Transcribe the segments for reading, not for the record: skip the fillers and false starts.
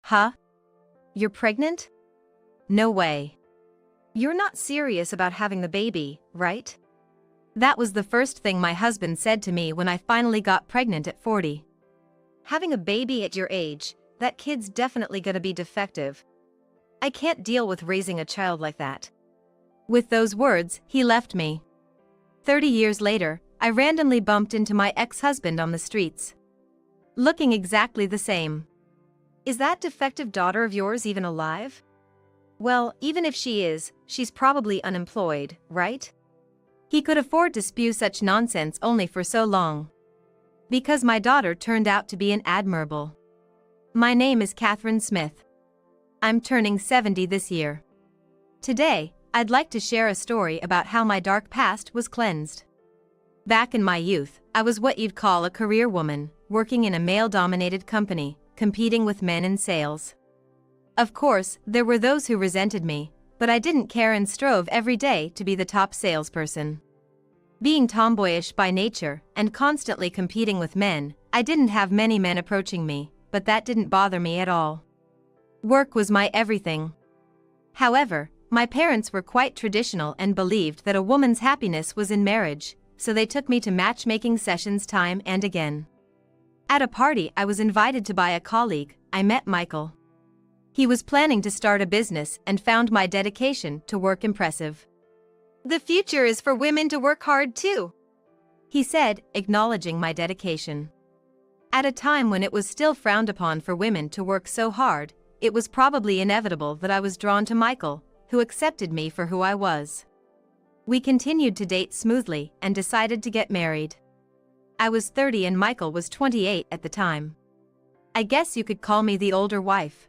Huh? You're pregnant? No way. You're not serious about having the baby, right? That was the first thing my husband said to me when I finally got pregnant at 40. Having a baby at your age, that kid's definitely gonna be defective. I can't deal with raising a child like that. With those words, he left me. 30 years later, I randomly bumped into my ex-husband on the streets. Looking exactly the same. Is that defective daughter of yours even alive? Well, even if she is, she's probably unemployed, right? He could afford to spew such nonsense only for so long. Because my daughter turned out to be an admirable. My name is Catherine Smith. I'm turning 70 this year. Today, I'd like to share a story about how my dark past was cleansed. Back in my youth, I was what you'd call a career woman, working in a male-dominated company, competing with men in sales. Of course, there were those who resented me, but I didn't care and strove every day to be the top salesperson. Being tomboyish by nature and constantly competing with men, I didn't have many men approaching me, but that didn't bother me at all. Work was my everything. However, my parents were quite traditional and believed that a woman's happiness was in marriage, so they took me to matchmaking sessions time and again. At a party I was invited to by a colleague, I met Michael. He was planning to start a business and found my dedication to work impressive. "The future is for women to work hard too," he said, acknowledging my dedication. At a time when it was still frowned upon for women to work so hard, it was probably inevitable that I was drawn to Michael, who accepted me for who I was. We continued to date smoothly and decided to get married. I was 30 and Michael was 28 at the time. I guess you could call me the older wife.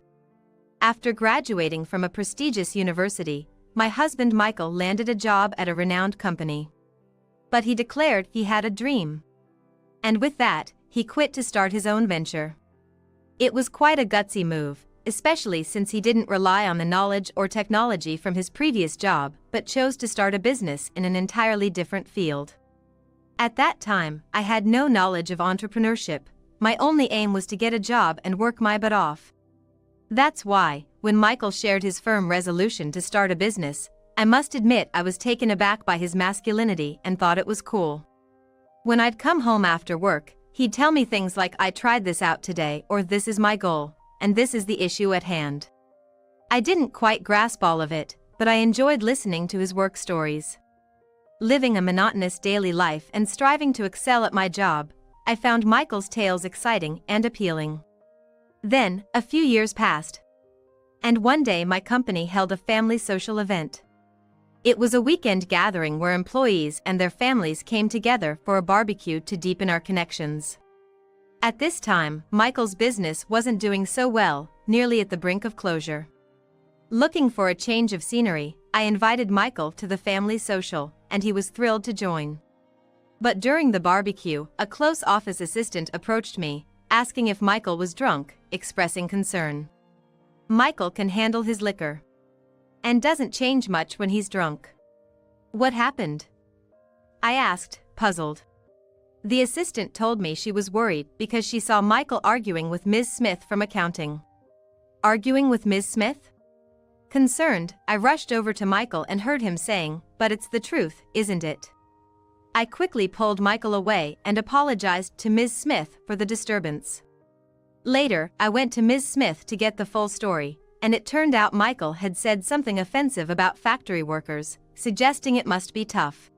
After graduating from a prestigious university, my husband Michael landed a job at a renowned company. But he declared he had a dream. And with that, he quit to start his own venture. It was quite a gutsy move, especially since he didn't rely on the knowledge or technology from his previous job, but chose to start a business in an entirely different field. At that time, I had no knowledge of entrepreneurship. My only aim was to get a job and work my butt off. That's why, when Michael shared his firm resolution to start a business, I must admit I was taken aback by his masculinity and thought it was cool. When I'd come home after work, he'd tell me things like, "I tried this out today," or "This is my goal, and this is the issue at hand." I didn't quite grasp all of it, but I enjoyed listening to his work stories. Living a monotonous daily life and striving to excel at my job, I found Michael's tales exciting and appealing. Then, a few years passed. And one day my company held a family social event. It was a weekend gathering where employees and their families came together for a barbecue to deepen our connections. At this time, Michael's business wasn't doing so well, nearly at the brink of closure. Looking for a change of scenery, I invited Michael to the family social, and he was thrilled to join. But during the barbecue, a close office assistant approached me, asking if Michael was drunk, expressing concern. Michael can handle his liquor. And doesn't change much when he's drunk. What happened? I asked, puzzled. The assistant told me she was worried because she saw Michael arguing with Ms. Smith from accounting. Arguing with Ms. Smith? Concerned, I rushed over to Michael and heard him saying, "But it's the truth, isn't it?" I quickly pulled Michael away and apologized to Ms. Smith for the disturbance. Later, I went to Ms. Smith to get the full story, and it turned out Michael had said something offensive about factory workers, suggesting it must be tough.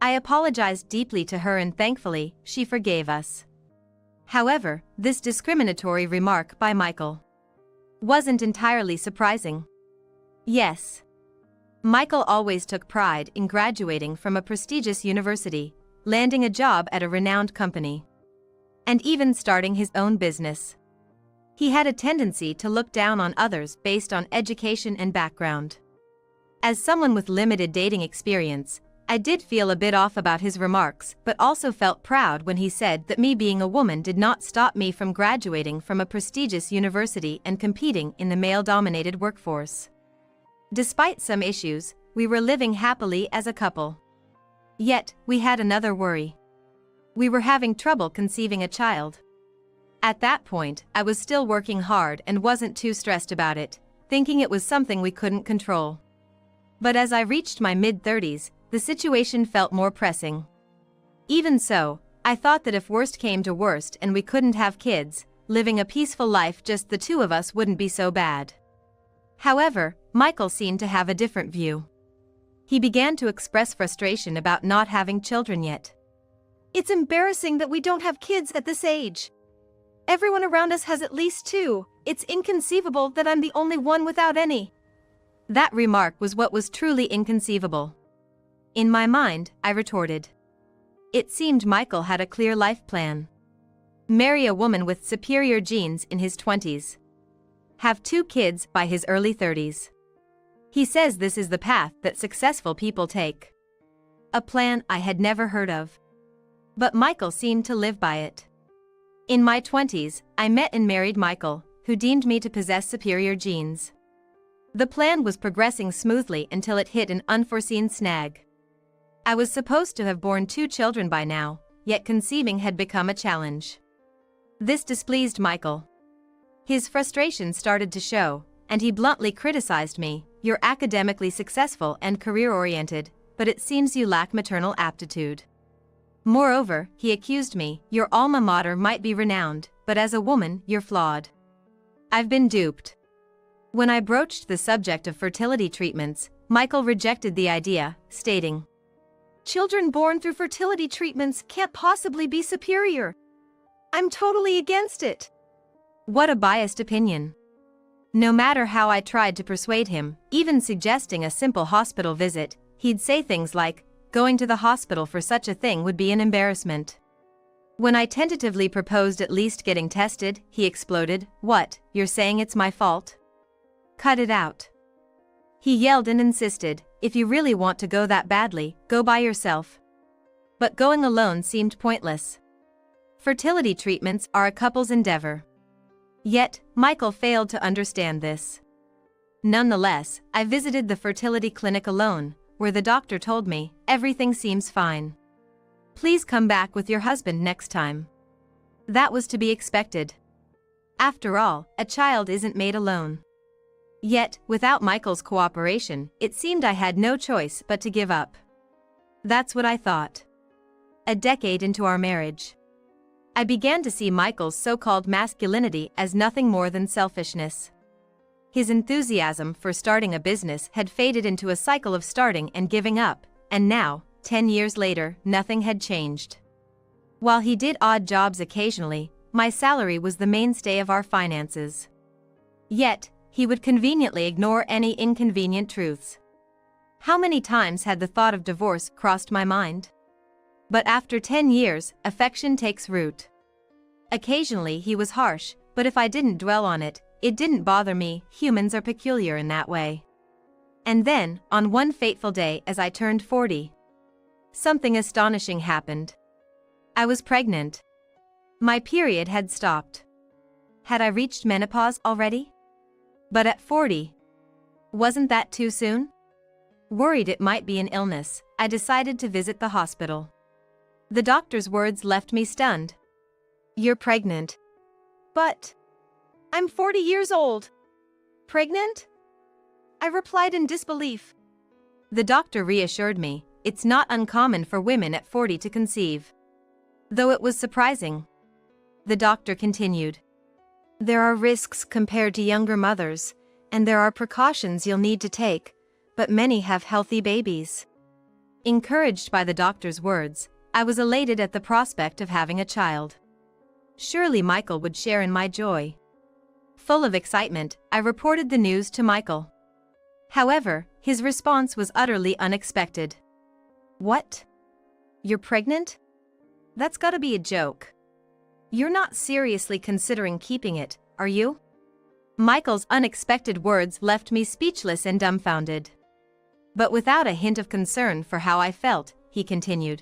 I apologized deeply to her and thankfully, she forgave us. However, this discriminatory remark by Michael wasn't entirely surprising. Yes. Michael always took pride in graduating from a prestigious university, landing a job at a renowned company, and even starting his own business. He had a tendency to look down on others based on education and background. As someone with limited dating experience, I did feel a bit off about his remarks, but also felt proud when he said that me being a woman did not stop me from graduating from a prestigious university and competing in the male-dominated workforce. Despite some issues, we were living happily as a couple. Yet, we had another worry. We were having trouble conceiving a child. At that point, I was still working hard and wasn't too stressed about it, thinking it was something we couldn't control. But as I reached my mid-30s, the situation felt more pressing. Even so, I thought that if worst came to worst and we couldn't have kids, living a peaceful life just the two of us wouldn't be so bad. However, Michael seemed to have a different view. He began to express frustration about not having children yet. It's embarrassing that we don't have kids at this age. Everyone around us has at least two. It's inconceivable that I'm the only one without any. That remark was what was truly inconceivable. In my mind, I retorted. It seemed Michael had a clear life plan. Marry a woman with superior genes in his 20s. Have 2 kids by his early 30s. He says this is the path that successful people take. A plan I had never heard of. But Michael seemed to live by it. In my 20s, I met and married Michael, who deemed me to possess superior genes. The plan was progressing smoothly until it hit an unforeseen snag. I was supposed to have born 2 children by now, yet conceiving had become a challenge. This displeased Michael. His frustration started to show, and he bluntly criticized me. You're academically successful and career-oriented, but it seems you lack maternal aptitude. Moreover, he accused me, your alma mater might be renowned, but as a woman, you're flawed. I've been duped. When I broached the subject of fertility treatments, Michael rejected the idea, stating, Children born through fertility treatments can't possibly be superior. I'm totally against it. What a biased opinion. No matter how I tried to persuade him, even suggesting a simple hospital visit, he'd say things like, going to the hospital for such a thing would be an embarrassment. When I tentatively proposed at least getting tested, he exploded, what, you're saying it's my fault? Cut it out. He yelled and insisted, if you really want to go that badly, go by yourself. But going alone seemed pointless. Fertility treatments are a couple's endeavor. Yet, Michael failed to understand this. Nonetheless, I visited the fertility clinic alone, where the doctor told me, everything seems fine. Please come back with your husband next time. That was to be expected. After all, a child isn't made alone. Yet, without Michael's cooperation, it seemed I had no choice but to give up. That's what I thought. A decade into our marriage, I began to see Michael's so-called masculinity as nothing more than selfishness. His enthusiasm for starting a business had faded into a cycle of starting and giving up, and now, 10 years later, nothing had changed. While he did odd jobs occasionally, my salary was the mainstay of our finances. Yet, he would conveniently ignore any inconvenient truths. How many times had the thought of divorce crossed my mind? But after 10 years, affection takes root. Occasionally he was harsh, but if I didn't dwell on it, it didn't bother me. Humans are peculiar in that way. And then, on one fateful day as I turned 40, something astonishing happened. I was pregnant. My period had stopped. Had I reached menopause already? But at 40, wasn't that too soon? Worried it might be an illness, I decided to visit the hospital. The doctor's words left me stunned. You're pregnant. But I'm 40 years old. Pregnant? I replied in disbelief. The doctor reassured me, it's not uncommon for women at 40 to conceive. Though it was surprising. The doctor continued. There are risks compared to younger mothers, and there are precautions you'll need to take, but many have healthy babies. Encouraged by the doctor's words, I was elated at the prospect of having a child. Surely Michael would share in my joy. Full of excitement, I reported the news to Michael. However, his response was utterly unexpected. What? You're pregnant? That's gotta be a joke. You're not seriously considering keeping it, are you? Michael's unexpected words left me speechless and dumbfounded. But without a hint of concern for how I felt, he continued.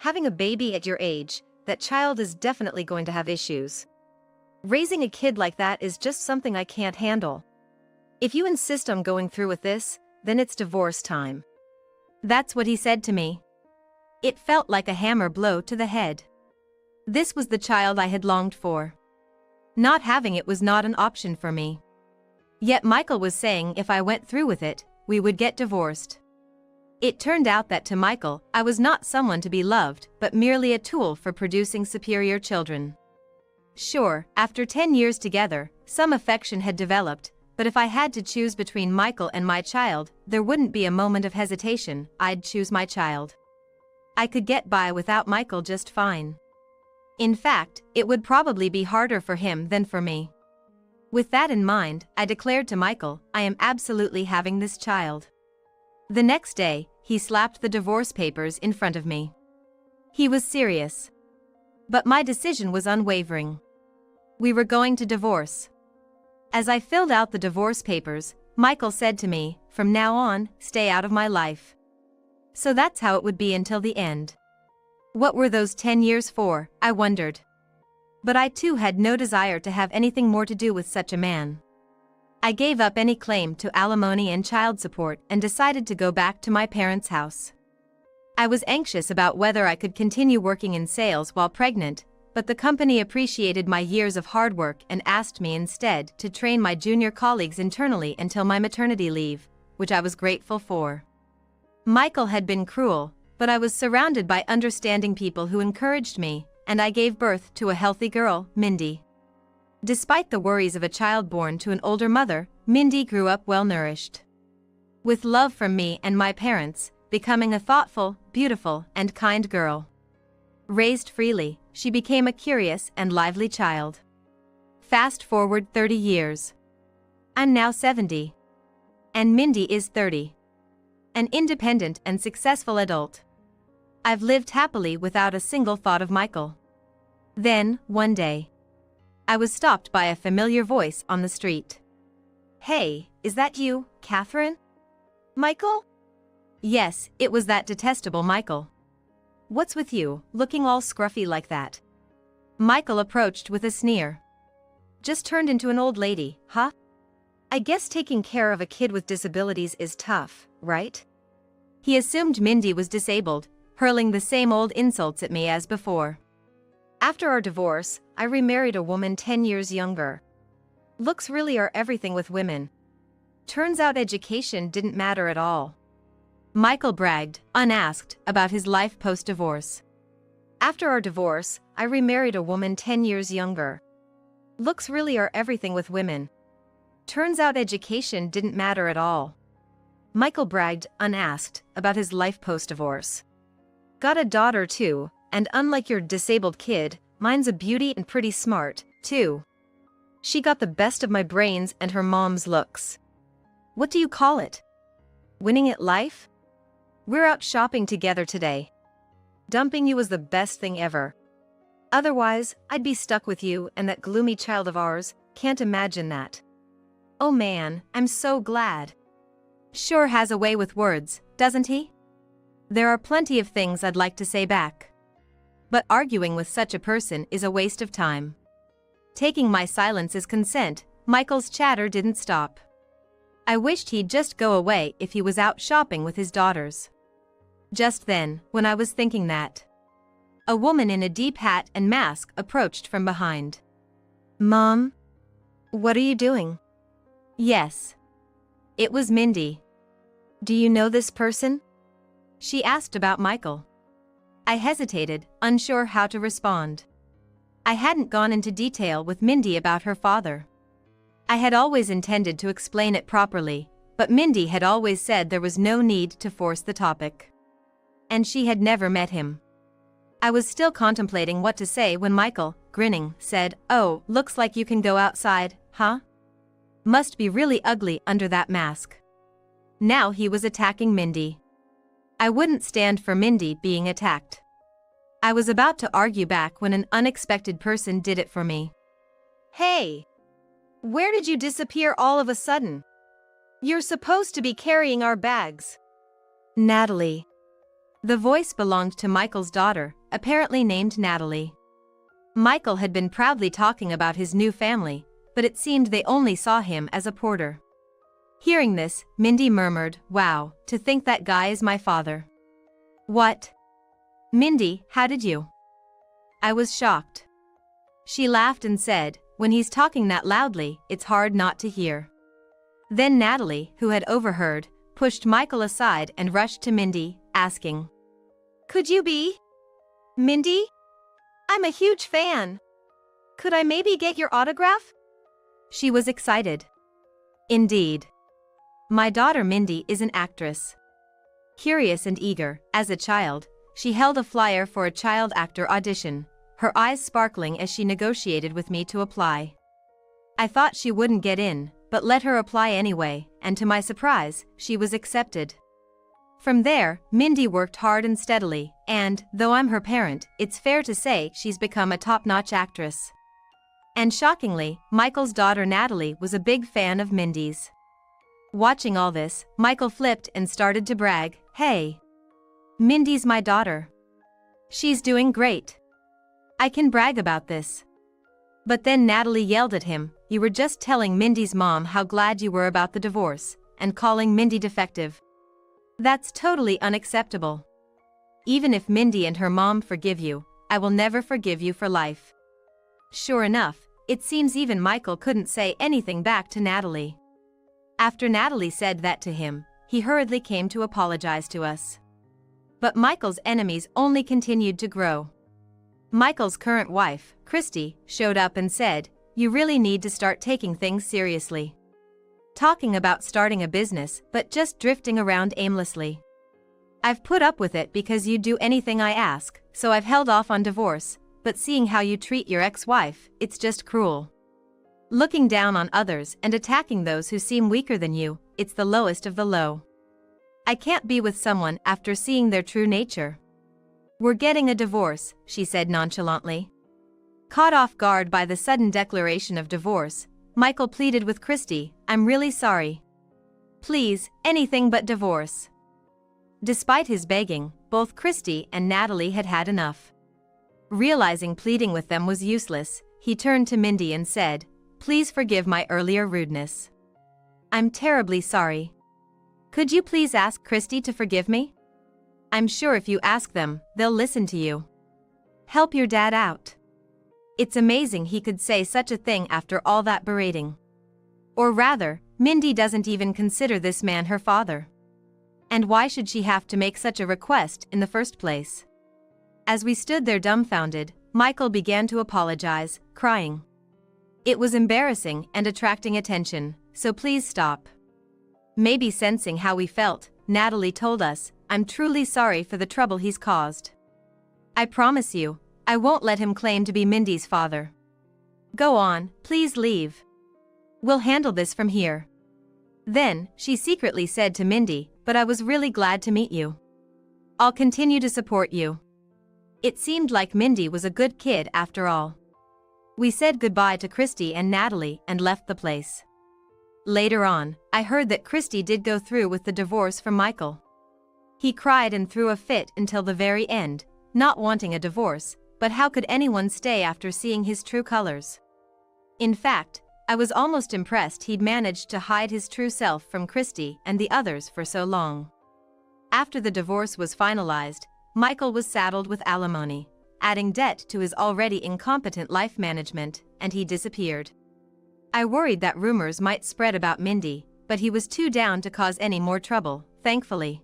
Having a baby at your age, that child is definitely going to have issues. Raising a kid like that is just something I can't handle. If you insist on going through with this, then it's divorce time. That's what he said to me. It felt like a hammer blow to the head. This was the child I had longed for. Not having it was not an option for me. Yet Michael was saying if I went through with it, we would get divorced. It turned out that to Michael, I was not someone to be loved, but merely a tool for producing superior children. Sure, after 10 years together, some affection had developed, but if I had to choose between Michael and my child, there wouldn't be a moment of hesitation. I'd choose my child. I could get by without Michael just fine. In fact, it would probably be harder for him than for me. With that in mind, I declared to Michael, I am absolutely having this child. The next day, he slapped the divorce papers in front of me. He was serious. But my decision was unwavering. We were going to divorce. As I filled out the divorce papers, Michael said to me, from now on, stay out of my life. So that's how it would be until the end. What were those 10 years for, I wondered. But I too had no desire to have anything more to do with such a man. I gave up any claim to alimony and child support and decided to go back to my parents' house. I was anxious about whether I could continue working in sales while pregnant, but the company appreciated my years of hard work and asked me instead to train my junior colleagues internally until my maternity leave, which I was grateful for. Michael had been cruel, but I was surrounded by understanding people who encouraged me, and I gave birth to a healthy girl, Mindy. Despite the worries of a child born to an older mother, Mindy grew up well-nourished. With love from me and my parents, becoming a thoughtful, beautiful, and kind girl. Raised freely, she became a curious and lively child. Fast forward 30 years. I'm now 70. And Mindy is 30. An independent and successful adult. I've lived happily without a single thought of Michael. Then, one day, I was stopped by a familiar voice on the street. Hey, is that you, Catherine? Michael? Yes, it was that detestable Michael. What's with you, looking all scruffy like that? Michael approached with a sneer. Just turned into an old lady, huh? I guess taking care of a kid with disabilities is tough, right? He assumed Mindy was disabled, hurling the same old insults at me as before. After our divorce, I remarried a woman 10 years younger. Looks really are everything with women. Turns out education didn't matter at all. Michael bragged, unasked, about his life post-divorce. After our divorce, I remarried a woman 10 years younger. Looks really are everything with women. Turns out education didn't matter at all. Michael bragged, unasked, about his life post-divorce. Got a daughter too, and unlike your disabled kid, mine's a beauty and pretty smart, too. She got the best of my brains and her mom's looks. What do you call it? Winning at life? We're out shopping together today. Dumping you was the best thing ever. Otherwise, I'd be stuck with you and that gloomy child of ours. Can't imagine that. Oh man, I'm so glad. Sure has a way with words, doesn't he? There are plenty of things I'd like to say back. But arguing with such a person is a waste of time. Taking my silence as consent, Michael's chatter didn't stop. I wished he'd just go away if he was out shopping with his daughters. Just then, when I was thinking that, a woman in a deep hat and mask approached from behind. Mom? What are you doing? Yes. It was Mindy. Do you know this person? She asked about Michael. I hesitated, unsure how to respond. I hadn't gone into detail with Mindy about her father. I had always intended to explain it properly, but Mindy had always said there was no need to force the topic. And she had never met him. I was still contemplating what to say when Michael, grinning, said, "Oh, looks like you can go outside, huh? Must be really ugly under that mask." Now he was attacking Mindy. I wouldn't stand for Mindy being attacked. I was about to argue back when an unexpected person did it for me. Hey! Where did you disappear all of a sudden? You're supposed to be carrying our bags. Natalie. The voice belonged to Michael's daughter, apparently named Natalie. Michael had been proudly talking about his new family, but it seemed they only saw him as a porter. Hearing this, Mindy murmured, "Wow, to think that guy is my father." What? Mindy, how did you? I was shocked. She laughed and said, When he's talking that loudly, it's hard not to hear. Then Natalie, who had overheard, pushed Michael aside and rushed to Mindy, asking, Could you be Mindy? I'm a huge fan. Could I maybe get your autograph? She was excited. Indeed. My daughter Mindy is an actress. Curious and eager, as a child, she held a flyer for a child actor audition, her eyes sparkling as she negotiated with me to apply. I thought she wouldn't get in, but let her apply anyway, and to my surprise, she was accepted. From there, Mindy worked hard and steadily, and, though I'm her parent, it's fair to say she's become a top-notch actress. And shockingly, Michael's daughter Natalie was a big fan of Mindy's. Watching all this, Michael flipped and started to brag, "Hey! Mindy's my daughter. She's doing great. I can brag about this." But then Natalie yelled at him, "You were just telling Mindy's mom how glad you were about the divorce, and calling Mindy defective. That's totally unacceptable. Even if Mindy and her mom forgive you, I will never forgive you for life." Sure enough, it seems even Michael couldn't say anything back to Natalie. After Natalie said that to him, he hurriedly came to apologize to us. But Michael's enemies only continued to grow. Michael's current wife, Christy, showed up and said, "You really need to start taking things seriously. Talking about starting a business but just drifting around aimlessly. I've put up with it because you do anything I ask, so I've held off on divorce, but seeing how you treat your ex-wife, it's just cruel. Looking down on others and attacking those who seem weaker than you, it's the lowest of the low. I can't be with someone after seeing their true nature. We're getting a divorce," she said nonchalantly. Caught off guard by the sudden declaration of divorce, Michael pleaded with Christy, "I'm really sorry. Please, anything but divorce." Despite his begging, both Christy and Natalie had had enough. Realizing pleading with them was useless, he turned to Mindy and said, "Please forgive my earlier rudeness. I'm terribly sorry. Could you please ask Christy to forgive me? I'm sure if you ask them, they'll listen to you. Help your dad out." It's amazing he could say such a thing after all that berating. Or rather, Mindy doesn't even consider this man her father. And why should she have to make such a request in the first place? As we stood there dumbfounded, Michael began to apologize, crying. "It was embarrassing and attracting attention, so please stop." Maybe sensing how we felt, Natalie told us, "I'm truly sorry for the trouble he's caused. I promise you, I won't let him claim to be Mindy's father. Go on, please leave. We'll handle this from here." Then, she secretly said to Mindy, "But I was really glad to meet you. I'll continue to support you." It seemed like Mindy was a good kid after all. We said goodbye to Christy and Natalie and left the place. Later on, I heard that Christy did go through with the divorce from Michael. He cried and threw a fit until the very end, not wanting a divorce, but how could anyone stay after seeing his true colors? In fact, I was almost impressed he'd managed to hide his true self from Christy and the others for so long. After the divorce was finalized, Michael was saddled with alimony, adding debt to his already incompetent life management, and he disappeared. I worried that rumors might spread about Mindy, but he was too down to cause any more trouble, thankfully.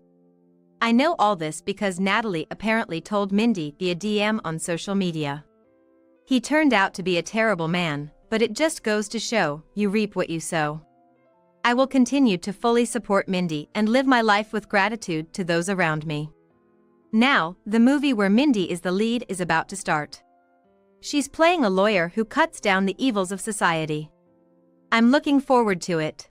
I know all this because Natalie apparently told Mindy via DM on social media. He turned out to be a terrible man, but it just goes to show, you reap what you sow. I will continue to fully support Mindy and live my life with gratitude to those around me. Now, the movie where Mindy is the lead is about to start. She's playing a lawyer who cuts down the evils of society. I'm looking forward to it.